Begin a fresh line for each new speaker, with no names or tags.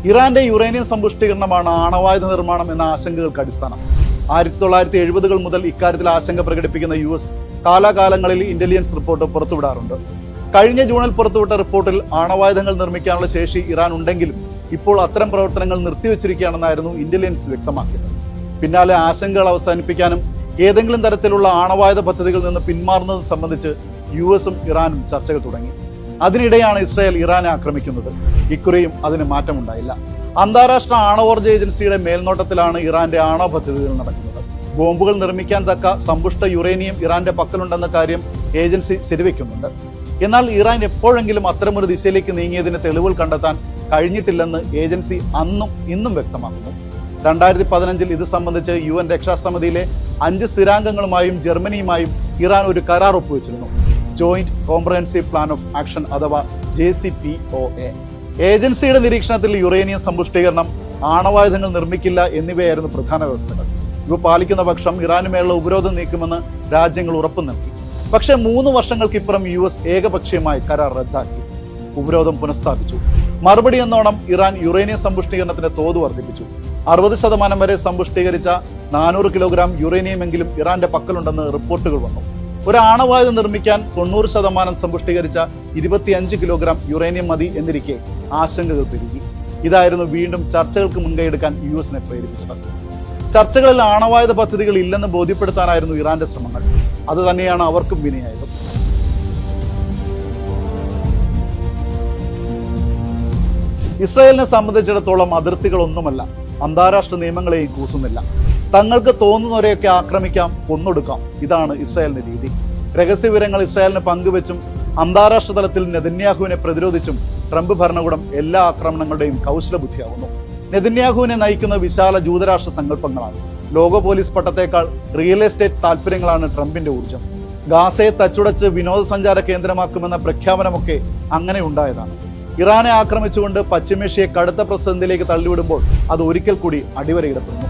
ഇറാന്റെ യുറേനിയം സമ്പുഷ്ടീകരണമാണ് ആണവായുധ നിർമ്മാണം എന്ന ആശങ്കകൾക്ക് അടിസ്ഥാനം. 1970-കൾ മുതൽ ഇക്കാര്യത്തിൽ ആശങ്ക പ്രകടിപ്പിക്കുന്ന US കാലാകാലങ്ങളിൽ ഇന്റലിജൻസ് റിപ്പോർട്ട് പുറത്തുവിടാറുണ്ട്. കഴിഞ്ഞ ജൂണിൽ പുറത്തുവിട്ട റിപ്പോർട്ടിൽ ആണവായുധങ്ങൾ നിർമ്മിക്കാനുള്ള ശേഷി ഇറാൻ ഉണ്ടെങ്കിലും ഇപ്പോൾ അത്തരം പ്രവർത്തനങ്ങൾ നിർത്തിവെച്ചിരിക്കുകയാണെന്നായിരുന്നു ഇന്റലിജൻസ് വ്യക്തമാക്കിയത്. പിന്നാലെ ആശങ്കകൾ അവസാനിപ്പിക്കാനും ഏതെങ്കിലും തരത്തിലുള്ള ആണവായുധ പദ്ധതികളിൽ നിന്ന് പിന്മാറുന്നത് സംബന്ധിച്ച് USഉം ഇറാനും ചർച്ചകൾ തുടങ്ങി. അതിനിടെയാണ് ഇസ്രായേൽ ഇറാനെ ആക്രമിക്കുന്നത്. ഇക്കുറിയും അതിന് മാറ്റമുണ്ടായില്ല. അന്താരാഷ്ട്ര ആണവോർജ്ജ ഏജൻസിയുടെ മേൽനോട്ടത്തിലാണ് ഇറാന്റെ ആണവ പദ്ധതികൾ നടക്കുന്നത്. ബോംബുകൾ നിർമ്മിക്കാൻ തക്ക സമ്പുഷ്ട യുറേനിയം ഇറാന്റെ പക്കലുണ്ടെന്ന കാര്യം ഏജൻസി ശരിവെക്കുന്നുണ്ട്. എന്നാൽ ഇറാൻ എപ്പോഴെങ്കിലും അത്തരമൊരു ദിശയിലേക്ക് നീങ്ങിയതിന് തെളിവുകൾ കണ്ടെത്താൻ കഴിഞ്ഞിട്ടില്ലെന്ന് ഏജൻസി അന്നും ഇന്നും വ്യക്തമാക്കുന്നു. 2015 ഇത് സംബന്ധിച്ച് UN രക്ഷാസമിതിയിലെ 5 സ്ഥിരാംഗങ്ങളുമായും ജർമ്മനിയുമായും ഇറാൻ ഒരു കരാർ ഒപ്പുവെച്ചിരുന്നു. Joint comprehensive plan of action അഥവാ JCPOA. ഏജൻസിയുടെ നിരീക്ഷണത്തിൽ യുറേനിയം സമ്പുഷ്ടീകരണം, ആണവായുധങ്ങൾ നിർമ്മിക്കില്ല എന്നിവയായിരുന്നു പ്രധാന വ്യവസ്ഥകൾ. ഇവ പാലിക്കുന്ന പക്ഷം ഇറാനുമേലുള്ള ഉപരോധം നീക്കുമെന്ന് രാജ്യങ്ങൾ ഉറപ്പു നൽകി. പക്ഷേ 3 വർഷങ്ങൾക്കിപ്പുറം US ഏകപക്ഷീയമായി കരാർ റദ്ദാക്കി. ഉപരോധം പുനഃസ്ഥാപിച്ചു. മറുപടി എന്നോണം ഇറാൻ യുറേനിയം സമ്പുഷ്ടീകരണത്തിന്റെ തോത് വർദ്ധിപ്പിച്ചു. 60% വരെ സമ്പുഷ്ടീകരിച്ച 400 കിലോഗ്രാം യുറേനിയമെങ്കിലും ഇറാന്റെ പക്കലുണ്ടെന്ന് റിപ്പോർട്ടുകൾ വന്നു. ഒരു ആണവായുധം നിർമ്മിക്കാൻ 90% സമ്പുഷ്ടീകരിച്ച 25 കിലോഗ്രാം യുറേനിയം മതി എന്നിരിക്കെ ആശങ്കകൾ പെരുകി. ഇതായിരുന്നു വീണ്ടും ചർച്ചകൾക്ക് മുൻകൈയെടുക്കാൻ USനെ പ്രേരിപ്പിച്ചത്. ചർച്ചകളിൽ ആണവായുധ പദ്ധതികൾ ഇല്ലെന്ന് ബോധ്യപ്പെടുത്താനായിരുന്നു ഇറാന്റെ ശ്രമങ്ങൾ. അത് തന്നെയാണ് അവർക്കും വിനയായത്. ഇസ്രായേലിനെ സംബന്ധിച്ചിടത്തോളം അതിർത്തികളൊന്നുമല്ല, അന്താരാഷ്ട്ര നിയമങ്ങളെയും കൂസുന്നില്ല. തങ്ങൾക്ക് തോന്നുന്നവരെയൊക്കെ ആക്രമിക്കാം, കൊന്നൊടുക്കാം. ഇതാണ് ഇസ്രായേലിന്റെ രീതി. രഹസ്യവിവരങ്ങൾ ഇസ്രായേലിന് പങ്കുവെച്ചും അന്താരാഷ്ട്ര തലത്തിൽ നെതന്യാഹുവിനെ പ്രതിരോധിച്ചും ട്രംപ് ഭരണകൂടം എല്ലാ ആക്രമണങ്ങളുടെയും കൗശലബുദ്ധിയാവുന്നു. നെതന്യാഹുവിനെ നയിക്കുന്ന വിശാല ജൂതരാഷ്ട്ര സങ്കല്പങ്ങളാണ്. ലോക പോലീസ് പട്ടത്തേക്കാൾ റിയൽ എസ്റ്റേറ്റ് താല്പര്യങ്ങളാണ് ട്രംപിന്റെ ഊർജം. ഗാസയെ തച്ചുടച്ച് വിനോദസഞ്ചാര കേന്ദ്രമാക്കുമെന്ന പ്രഖ്യാപനമൊക്കെ അങ്ങനെ ഉണ്ടായതാണ്. ഇറാനെ ആക്രമിച്ചുകൊണ്ട് പശ്ചിമേഷ്യയെ കടുത്ത പ്രതിസന്ധിയിലേക്ക് തള്ളിവിടുമ്പോൾ അത് ഒരിക്കൽ കൂടി അടിവരയിടപ്പെടുന്നു.